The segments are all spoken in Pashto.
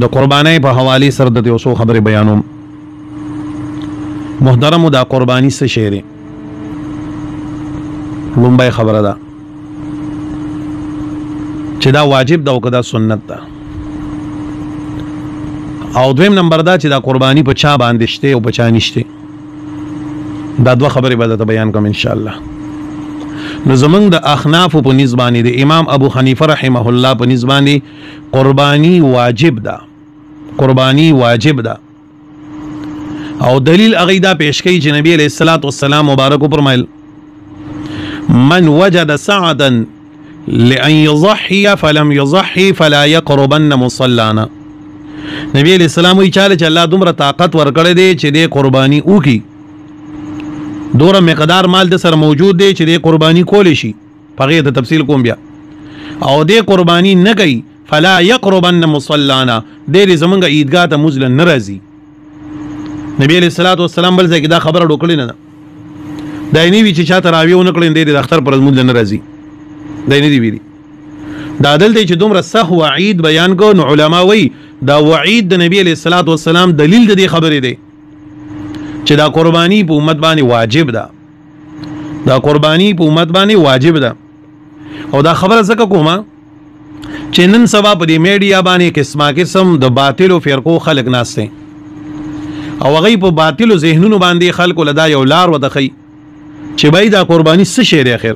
د قربانۍ په حوالې سره د یو څو خبرې بیانوم. محترمو دا قرباني څه شی دی؟ لومبۍ خبره ده چې دا واجب ده او که دا سنت ده، او دویم نمبر دا چې دا قرباني په چا باندې شته او په چا نشته. دا دوه خبرې به درته بیان کوم انشاءالله. نو زمونږ د احنافو په نسبت باندې د امام ابو حنیفه رحمه الله په نسبت باندې قرباني واجب ده، قرباني واجب ده. او دلیل هغه دا پیش کوي چې نبی علیہ الصلوۃ والسلام مبارک فرمایل من وجد سعدا لأن يضحي فلم يضحي فلا يقربن مصلانا. نبی علیہ السلام وی چاله چې الله دومره طاقت ورکړی دی چې د قرباني وکي، دوره مقدار مال د سره موجود دی چې د قرباني کولی شي، هغې ته تفصیل کوم بیا، او د قرباني نه کوي فلا يقربن مصلانا، دی زمونږ عیدګاه ته مزل نه راځي. نبی علیہ الصلوۃ والسلام بل ځای کې دا خبره ډوکړې نه ده، دا یې نه وي چې چا تراویح ونه کړې دی د اختر پر ورځ مزل نه راځي، دا یې نه دي ویلي. دا دل دی چې دومره سخت وعید بیان کو، نو علما وایي دا وعید د نبی علیہ الصلوۃ والسلام دلیل د دې خبرې دی چې دا قربانی په امت باندې واجب ده، دا قربانی په امت باندې واجب ده. او دا خبره ځکه کومه چې نن سبا په دې میډیا باندې قسمه قسم د باطلو فرقو خلق ناسته، او هغه په باطلو ذهنونو باندې خلکو لدا یو لار ودخی چې بای دا قربانی څه شی دی. اخر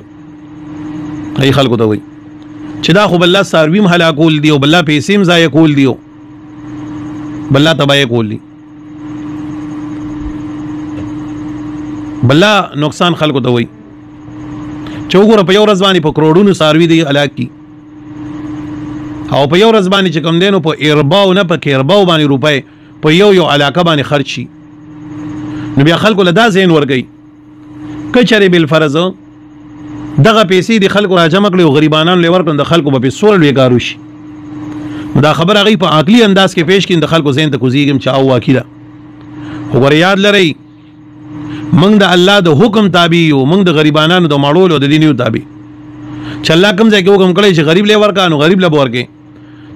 ای خلکو ته وای چې دا خو بل سارویم هلاکول دی او بل پیسې ضایع کول دی، بل تبای کول دی، بل نقصان خلکو ته وای چې وګوره په یو ورځ باندې په کروڑونو ساروی دی هلاک کی، او په یو ورځ باندې چې کوم دینو په ارباو نه په کیرباو باندې روپۍ په یو علاقه باندې خرج شي. نو بیا خلکو له دا ذهن ورګي کچري بالفرض دغه پیسې د خلکو راجمع کړي او غریبانان لور کړي، د خلکو په پیسو لويګارو شي. دا خبر هغه په عقلي انداز کې پیش کړي، د خلکو ذهن ته کوزيږم چې او واکیدا خو یاد لري موږ د الله د حکم تابع یو، موږ د غریبانو د ماړولو د دینیو تابع. چې الله کوم ځای کې حکم کړی چې غریب لور کانو غریب له ورکه،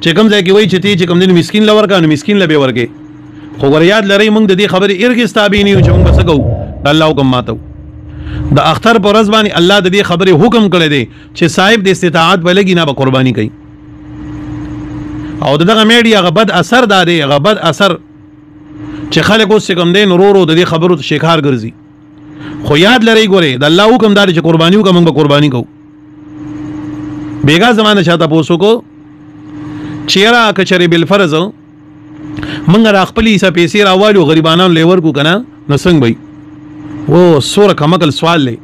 چې کوم ځای کې وایي چې تی چې کوم دین مسكين لور کانو مسكين له ورکه. خو یاد لري موږ د دې خبرې ارګ تابع نه یو چې موږ څه کوو، الله حکم ماتو. د اختر پر ورځ باندې الله د دې خبرې حکم کړی دی چې صاحب د استطاعت بلګي نه به قرباني کوي. او دغه میډیا غبد اثر داري، غبد اثر چې خلک اوس کوم دین ورو د دې خبرو ته شکار ګرځي. خو یاد لري ګوره د الله حکم دار چې قرباني وکړو موږ قرباني کوو. بیګا زمانه چاته پوسو کو چیرې کچري بالفرض موږ را خپل حساب پیسې راوالو غریبانو لور کو کنه، نو څنګه وي او سوره کمکل سوال لې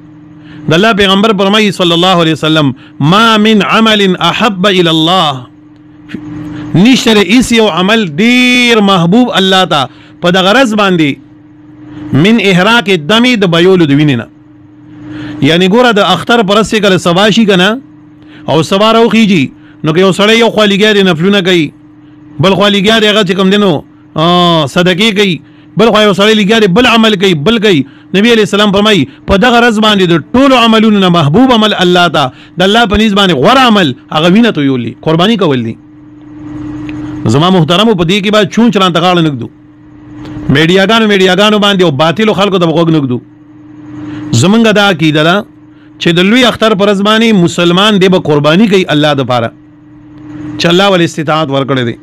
د الله پیغمبر فرمایي صلی الله علیه وسلم ما من عمل احب الى الله، نشره ایس یو عمل ډیر محبوب الله ته په دغه غرض باندې من احراق الدم د بيولو د وینې نه. یعنی ګوره د اختر پرسته کله سبا شي کنه او سبا راوخیږي، نو که یو سړی یو خوالیګار نفلونه کوي، بل خوالیګار هغه چې کوم دینو صدقې کوي، بل خو یو سړی لګیاري بل عمل کوي بل کوي. نبی علیہ السلام فرمایي په دغه غرض باندې د ټولو عملونو نه محبوب عمل الله ته د الله په نسبت باندې غوره عمل هغه وینه تو یولي قرباني کول دي. زما محترمو په دې کې بعد چون چران تغاړه نګدو میډیاګانو باندې او باطل خلکو ته وګ نګدو. زمونږ دا عقیده ده چې د لوی اختر پر ورځ باندې مسلمان دی به قرباني کوي الله د پاره چې الله ول استطاعت ورکړي دي.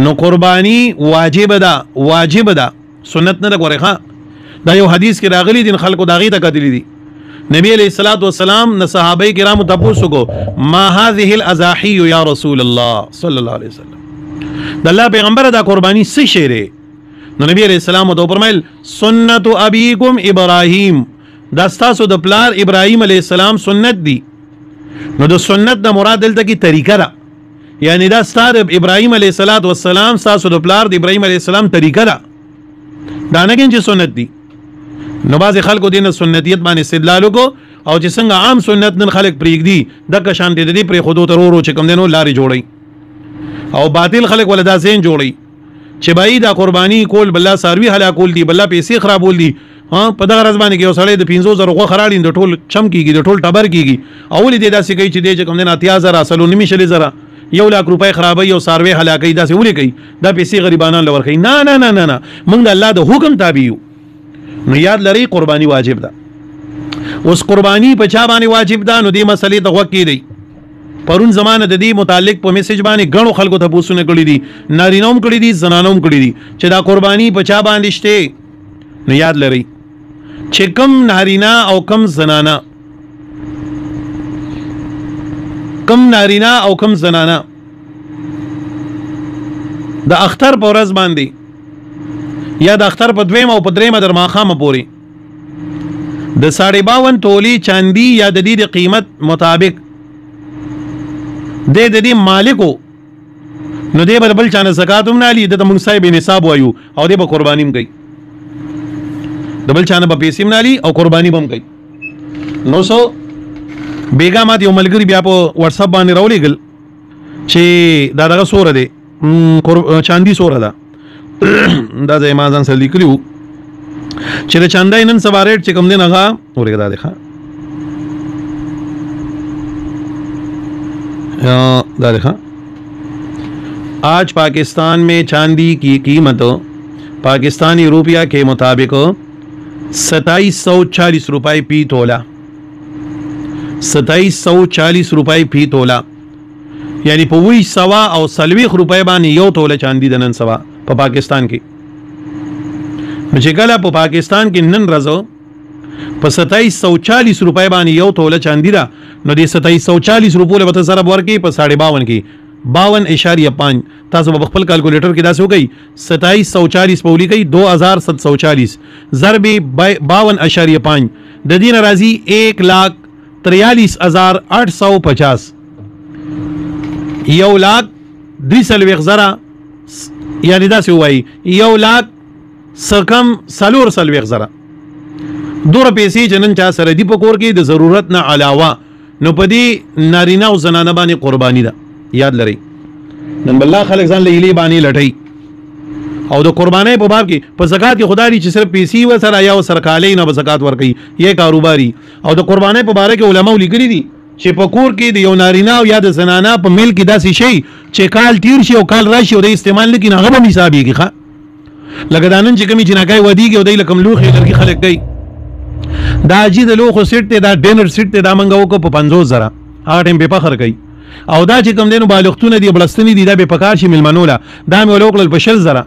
نو قرباني واجب ده، واجب ده، سنت نه غوړي. ها دا یو حدیث کې راغلي دي خلکو داغي ته کتلی دي. نبی علیہ الصلوۃ والسلام نه صحابه کرامو تاسو کو ما هذه الاضاحی یا رسول الله صلی الله علیه وسلم، د الله پیغمبر دا قربانی څه شی دی؟ نو نبی علیہ السلام ته فرمایل سنت ابیکم ابراهیم، دا تاسو د پلار ابراهیم علیہ السلام سنت دی. نو د سنت د مراد دلته کی طریقه را، یعنی دا ستاره ابراهیم علیہ الصلوۃ والسلام تاسو د پلار د ابراهیم علیہ السلام طریقه را، دا نه کې سنت دی. نو باز خلکو دین سنتیت باندې استدلال کو او چې څنګه عام سنت نن خلک پریږدي د کشان دي د پری خودو ترورو چې کوم دینو لاري جوړي، او باطل خلک ولدا زین جوړي چې بای دا قرباني کول بل ساروی هلاکول دي، بل پیسې خرابول دي. ها په دغه ورځ باندې یو سړی د 500 غو خراړي د ټول چم کیږي، د ټول ټبر کیږي، اول دې داسې کوي چې دې کوم دین 80,000 اصلو نمی شلې زره 1 लाख روپۍ خرابوي او ساروي هلاکوي داسې ولې کوي دا پیسې غریبانان لور کوي نه نه نه نه نه موږ د الله د حکم تابع یو نو یاد لري قرباني واجب ده اوس قرباني په چا باندې واجب ده نو دې مسلې ته غوږ کیدی پرون زمانه د دې متعلق په میسج باندې غنو خلکو ته پوښتنه کړې دي نارینوم کړې دي زنانوم کړې دي چې دا قرباني په چا باندې شته نو یاد لري چې کم نارینا او کم زنانا د اختر په ورځ باندې یا د اختر په دویم او په دریم در ماخامه پوري د 52 تولی چاندي یا د دې قیمت مطابق د دې مالکو نو دې بل چانه زکات هم نه لې د موږ صاحب نصاب وایو او دې به قربانیم کوي د بل چانه په پیسې نه لې او قرباني بم کوي نو سو بیگا مات یو ملګری بیا په واتس اپ باندې راولېګل چې دا دغه سوره دی چاندي سوره ده دا ځای ما ځان سره لیکلیو چې د چاندای نن سبا ریټ چې کوم دی هغه ورګه دا دیکھا دا دیکھا آج پاکستان میں چاندی کی قیمت پاکستانی روپیہ کے مطابق 2740 روپے فی تولہ 2740 روپے فی تولہ یعنی په 200 او 40 روپے باندې یو توله چاندي د نن سبا په پاکستان کې چې کله په پاکستان کې نن ورځ په 2740 روپے باندې یو توله چاندي دا نو د 2740 روپو له وته ضرب ورکی په 52 کې 52.5 تاسو په خپل کیلکولیټر کې داسې وکړئ 2740 په ولیکئ 2740 ضرب 52.5 د دې راځي 1,43,850 1,02,000 یعنی داسې وایي 1,00,000 سکم 4,000 دوره پیسې چې نن چا سره دی په کور کې د ضرورت نه علاوه نو په دې نارینه او زنانه باندې قرباني ده یاد لرئ نن بالله خلک ځان لیلی باندې لټي او د قربانۍ په باب کې په زکات کې خدای چې صرف پیسې و سره یا سرکالې نه زکات ورکړي یې کاروباري او د قربانۍ په باره کې علما لیکلي دي چې په کور کې د یو نارینه او یا د زنانه په مل کې داسې شي چې کال تیر شي او کال راشي او د استعمال نه کینه هغه به حسابيږي ښه لکه دا نن چې کومې جنکای ودیږي او د لکم لوخي لرګي خلک کوي دا جی د لوخو سیټ ته دا ډینر سیټ ته دا منغو کو په 50,000 هغه ټیم په فخر کوي او دا چې کوم دینو بالغتونه دي بلستنی دي دا به پکار شي ملمنوله دا مې ولوکل په 60,000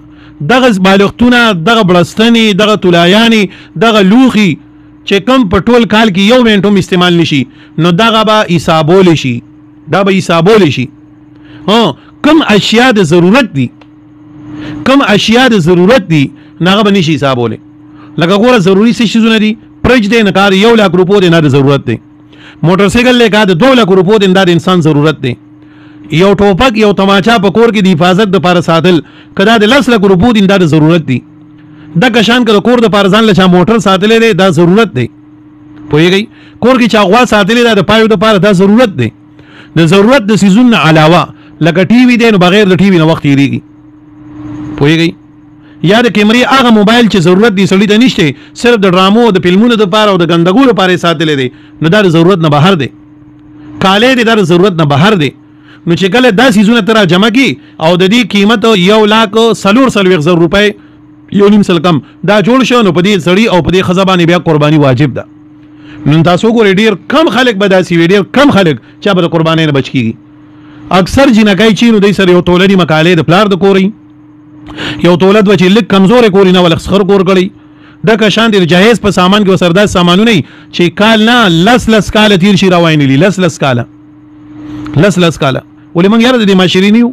دغه بالغتونه دغه بلستنی دغه تولایانی دغه لوخي چې کم په ټول کال کې یو منټ هم استعمال نشي نو دغه به حسابول شي دا به حسابول شي کم اشیاء د ضرورت دي ناغه به نشي حسابول لکه ګوره ضروری څه شیزونه دي پرج دې نه کار 1 लाख روپو دې نه ضرورت دی موټر سایکل له کا د 2 लाख روپو دې د انسان ضرورت دی یو ټوپک یو تماچا په کور کې د حفاظت لپاره ساتل کدا د 10 लाख روپو دې د ضرورت دی د کشان کړه کور د پارزان لچا موټر ساتلې دا ضرورت دی پوهیږي کور کې چاغوا ساتلې دا د پایو د پاره دا ضرورت دی د ضرورت د سيزون علاوه لکه ټي وي دې نو بغیر د ټي وي نه وخت یریږي پوهیږي یا د کیمرې هغه موبایل چې ضرورت دی سړی ته نشته صرف د ډرامو د فلمونو د پاره او د ګندګو لپاره ساتلې دی نو دا ضرورت نه بهر دی کالې دی دا ضرورت نه بهر دی نو چې کله دا سيزونه تر جمع کی او د دې قیمت 1,40,000 روپے یو نیم سل کم دا جوړ شو نو په دې سړی او په دې خزبانې بیا قرباني واجب ده نن تاسو ګورئ ډیر کم خلک به داسي ډیر کم خلک چې به قرباني نه بچ کیږي اکثر جنکای چې نو دې سره یو تولري مقاله د پلار د کوري یو تولد و چې لک کمزور کوري نه ولخ خر کور کړی د کشان د جهیز په سامان کې وسردار سامانونه چې کال نه لس کال تیر شي راوینلی لس کال ولې مونږ یاره د ماشرینیو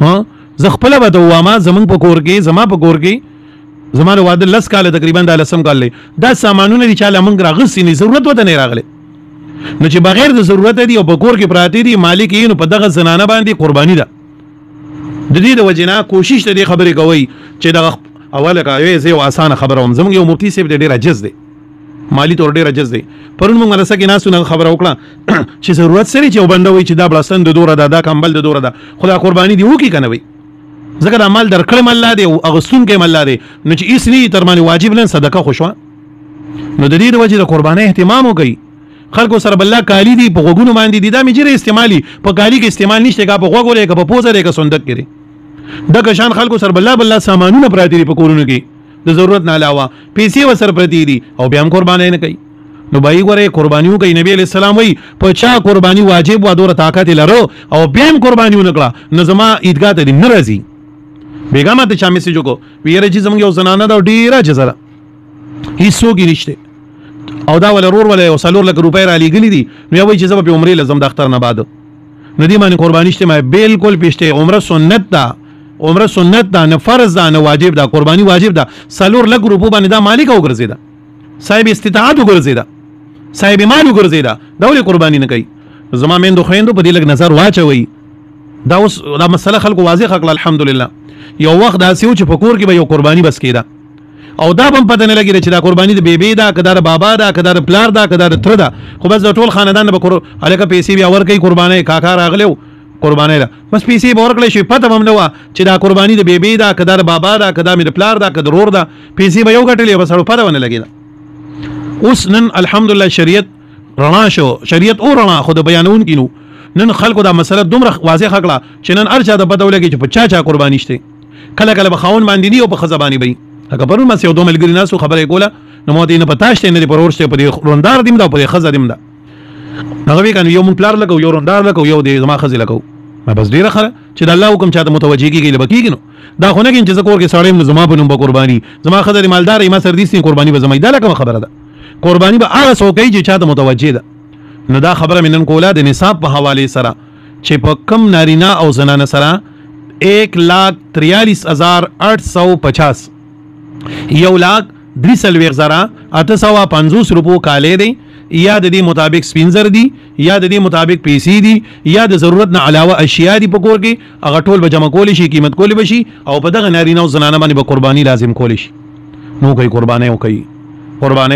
ها زخپله به دوامه زمون په کور کې زما په کور کې زمانه واده لس کال تقریبا د لسم کال دا سامانونه دي چې مونږ راغسي نه ضرورت وته نه راغله نو چې بغیر د ضرورت دي او په کور کې پراته دي مالک یې نو په دغه زنانه باندې قرباني ده د دې د وجنه کوشش ته خبرې کوي چې دغه اوله کوي زه یو اسانه خبره وم زموږ یو مفتي صاحب ډېر عجز دی مالی تور ډېر عجز دی پرون موږ راسه کې ناسونه خبره وکړه چې ضرورت سره چې وبندوي چې دا بلسن د دوره دا کمبل د دوره دا خدا قرباني دی وکي کنه وي ځکه د مال درکړم الله دی او اغستون کې الله دی نو چې اسنی تر باندې واجب نه صدقه خوشوا نو د دې د وجه د قرباني اهتمام وکړي خلکو سره بل کالی دي په غوګونو باندې دي دا مې جره استعمالي په کالی کې استعمال نشته کا په غوګو لري کا په پوزه لري کا صندوق کې د کشان خلکو سره بل سامانونه پراتی دي په کورونو کې د ضرورت نه علاوه پیسې وسر پراتی دي او بیا هم قرباني نه کوي نو بای ګوره قربانیو کوي نبی علیہ السلام وی په چا قربانی واجب و دوره طاقت لرو او بیا هم قربانیو نکړه نو زما عیدګاه ته نه راځي بیګامه ته چا میسیجو کو ویره چې زموږ یو زنانه دا ډیره جزره هیڅوک نشته او دا ول رور ول او سلور لک روپۍ را لګلی دي نو یو چې زما په عمره لازم د اختر نه بعد نو دی باندې قربانی شته ما بالکل پېشته عمره سنت ده نه فرض ده نه واجب ده قربانی واجب ده سلور لک روپو باندې دا مالک او ګرځیدا صاحب استطاعت وګرځیدا صاحب مال وګرځیدا دا ولې قربانی نه کوي زما مندو خويندو په دې لګ نظر واچوي دا اوس دا مسله خلکو واضح خلک الحمدلله یو وخت دا سیو چې فکر کې به یو قربانی بس کیدا او دا هم پته نه لګی چې دا قربانی د بیبي دا کدار بابا دا کدار پلار دا کدار تر دا خو بس ټول خاندان به کور الکه پیسې بیا ور کوي قرباني کاکا راغلو قرباني دا بس پیسې به ورکړي شي پته هم نه و چې دا قربانی د بیبي دا کدار بابا دا کدار مې پلار دا کدار ور دا پیسې به یو غټلې بس پته ونه لګی اوس نن الحمدلله شریعت رڼا شو شریعت او رڼا خود بیانون کینو نن خلکو دا مسله دومره واضح کړه چې نن ارچا د پته ولګي چې په چا قرباني شته کله کله به خاون باندې دی او په خزبانی بي هغه پرون ما سیو دوه ملګری ناسو خبره کوله نو مو دې نه پتاشته نه پرورشته په روندار دیم دا په خزه دیم دا هغه وی کنه یو مون پلار لګو یو روندار لګو یو دې زما خزه لګو ما بس ډیره خره چې د الله حکم چاته متوجي کیږي لبکیږي نو دا خو نه کین چې زکور کې سړی زما په نوم به قرباني زما خزه مالدار ما سر دي قرباني به زما دا لکه خبره ده قرباني به هغه څوک چې چاته متوجي ده نو دا خبره منن کوله د نصاب په حواله سره چې په کم نارینه او زنانه سره 1,43,850 1,43,850 روپو کاله دی یا د دې مطابق سپینزر دی یا د دې مطابق پیسې دی یا د ضرورت نه علاوه اشیاء دی په کور کې هغه ټول به جمع کول شي قیمت کول بشي او په دغه نارینه او زنانه باندې به قرباني لازم کول شي نو کوي قرباني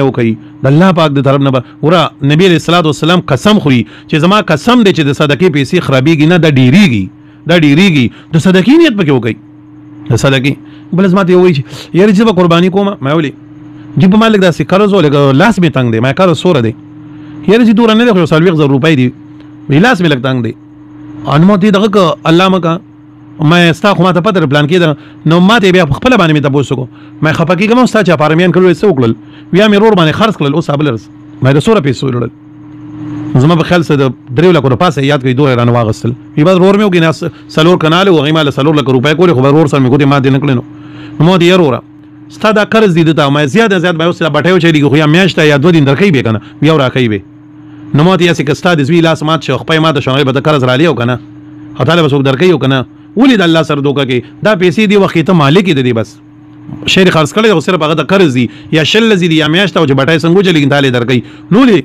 وکي د الله پاک د طرف نه ورا نبی علیہ الصلوۃ والسلام قسم خوري چې زما قسم دی چې د صدقې پیسې خرابېږي نه د ډیریږي د صدقې نیت پکې وکي د صدقې بل زما ته وایي یاره چې به قرباني کوم ما ولي جيب مالک دا سي قرض ولګ لاس می تنگ دی ما قرض سور دی یاره چې دور نه دی خو 100 روپۍ دی وی لاس می لګ تنگ دی ان مو دې دغه الله مکا ما استا خو ما ته پته پلان کېده نو ما ته بیا خپل باندې مې تاسو کو ما خپکیږم استا چې پارمیان کړو څه وکړل بیا مې رور باندې خرڅ کړل اوس ابلرس ما د 100 پیسې وړل زما په خیال سره د دریو لکو په پاسه یاد کوي دوه رانه واغستل په بعد رور مې وګینه سلور کنال او غیمه سلور لک روپۍ کولې خو رور سره مې ګوتې ما دې نکړل نو مو دې رور ستا دا قرض دي ته ما زیاده به اوس بټیو چې دی خو یا میاشت یا 2 دین درکې به کنه بیا راکې به نو مو دې چې کستا د زوی لاس مات شو خپې ما د شوغې به قرض را لیو کنه هتاله بس درکې یو کنه ولید الله سره دوکه کې دا پیسې دی وخت ته مالک دی بس شهر خرڅ کړي او صرف هغه د قرض دی یا شل زی یا میاشت او چې بټای څنګه چلی ګنټاله درکې نو لې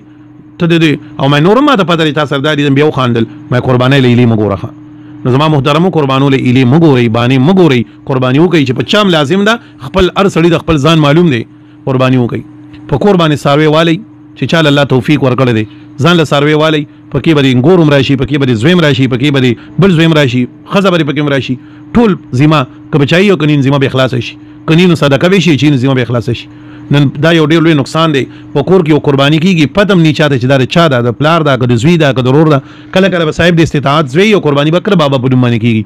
ته دې او مې نور ما ته پته لري تاسو سردار دې بیا خواندل مې قربانې لیلی مګوره نو زما محترمو قربانو لیلی مګوري باندې مګوري قرباني وکي چې په چام لازم ده خپل ار سړی د خپل ځان معلوم دی قرباني وکي په قرباني ساروي والی چې چاله الله توفیق ورکړي دي ځان له ساروي والی پکې به ګورم راشي پکې به زویم راشي پکې به بل زویم راشي خزه به پکې راشي ټول زما کبچایو کنین زما به اخلاص شي کنین صدقه به شي چې زما به اخلاص شي نن دا یو ډېر لوی نقصان دی په کور کې یو قرباني کیږي پدم نه چاته چې دا چا دا د پلار دا د زوی دا د ضرور دا کله کله به صاحب د استطاعت زوی یو قرباني بکر بابا په دومره کیږي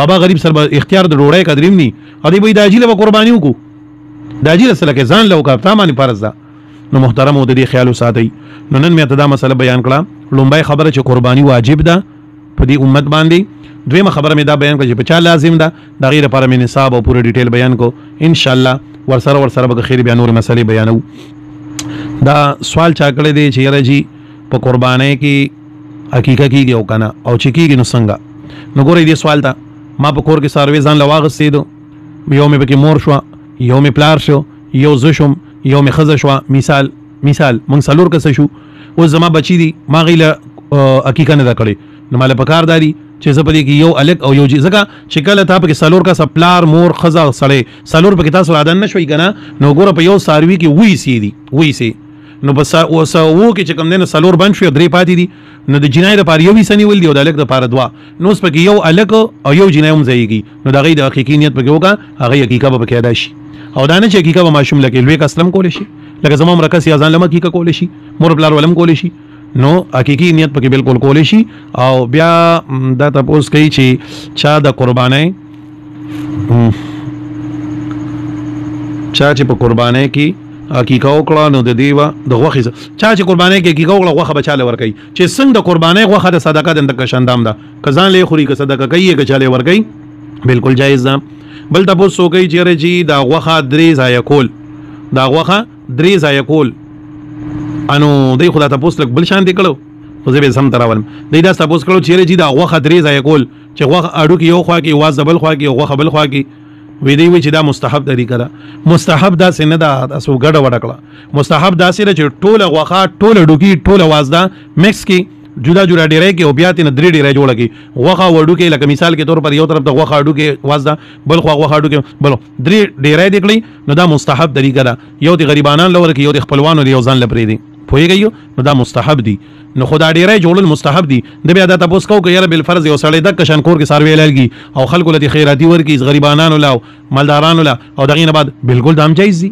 بابا غریب سره اختیار د ډوړای قدریم ني ادي به داجیله به قرباني وکړو داجیله سره کې ځان له وکړه تامانی فرض ده نو محترم او د دې خیال وساتئ نو نن مې ته دا مسله بیان کړه لومبای خبره چې قرباني واجب ده په دې امت باندې دویمه خبره مې دا بیان کړه چې په چا لازم ده دا غیر لپاره مې نصاب او پوره ډیټیل بیان کو ان شاء الله ورسره به خیر بیا نور مسلې بیانو دا سوال چا کړی دی چې یاره جی په قربانۍ کې عقیقه کیږي او کنه او چې کیږي نو څنګه نو ګورې دې سوال ته ما په کور کې ساروي ځان له واغستې دو یو مې پکې مور شو یو مې پلار شو یو زه شوم یو مې ښځه شوه مثال موږ څلور کسه شو اوس زما بچي دي ما غیله عقیقه نه ده کړې نو ماله پکار داري چې زه په دې کې یو الګ او یو ځکه چې کله تا پکې سلور کا سپلار مور خزا سړی سلور پکې تاسو عادت نشوي کنه نو ګوره په یو ساروي کې وې سي نو بس اوس وو کې چې کوم نه سلور بن شو درې پاتې دي نو د جنای لپاره یو سنی ول دی او د الګ لپاره دوا نو اوس پکې یو الګ او یو جنای هم ځایږي نو د غي د حقیقیت پکې وکا هغه حقیقت به پکې ادا شي او دا نه چې حقیقت به ماشوم لکه لوی کسلم کول شي لکه زموږ مرکز یا ځان لمه حقیقت کول شي مور بلار ولم کول شي نو حقیقي نیت پکې بالکل کولی شي. او بیا دا تاسو کوي چې چا د قربانۍ چا چې په قربانۍ کې حقیقه وکړه نو د دیوا د غوښې چا چې قربانۍ کې حقیقه وکړه غوښه بچاله ورکوي چې څنګه د قربانۍ غوښه د صدقه د اندک شاندام ده کزان له خوري که صدقه کوي که چاله ورکوي بالکل جایز ده. بل تاسو کوي چې رجی دا غوښه درې ځای کول دا غوښه درې ځای کول انو دی خدا تاسو لک بل شان دی کړو خو زه به سم تراولم دی دا تاسو کړو چې رجی دا غوښه درې ځای کول چې غوښه اډو کې یو خوا کې واز بل خوا کې غوښه بل خوا کې وی دی چې دا مستحب طریقه ده. مستحب دا سینه دا تاسو ګډه وډه کړه مستحب دا سره چې ټوله غوښه ټوله ډوکی ټوله وازدا مکس کې جدا جدا ډیرای کې او بیا تین درې ډیرای جوړه کې غوښه وډو کې لکه مثال کې تور پر یو طرف د غوښه اډو کې وازدا بل خوا غوښه اډو کې بل درې ډیرای دکړي نو دا مستحب طریقه ده. یو د غریبانان لور کې یو د خپلوانو یو ځان لپاره دی پوهیږي نو دا مستحب دي. نو خدا ډیرای جوړل مستحب دي. د بیا دا تاسو کو کې یاره بل فرض یو سړی د کشن کور کې سروي لګي او خلکو لته خیراتی ورکی غریبانانو لا مالدارانو لا او دغه نه بعد بالکل دام جایز دي.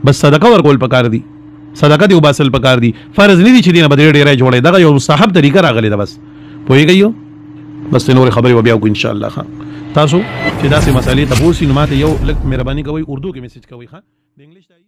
بس صدقه ورکول پکار دي صدقه دی وباسل پکار دي فرض نه دي چې دینه بده ډیرای جوړي دغه یو مستحب طریقه راغلی ده بس پوهیږي. بس نور خبرې و بیا کو ان شاء الله تاسو چې داسې مسالې تاسو نو ماته یو لک مهرباني کوي اردو کې میسج کوي ښه د انګلیش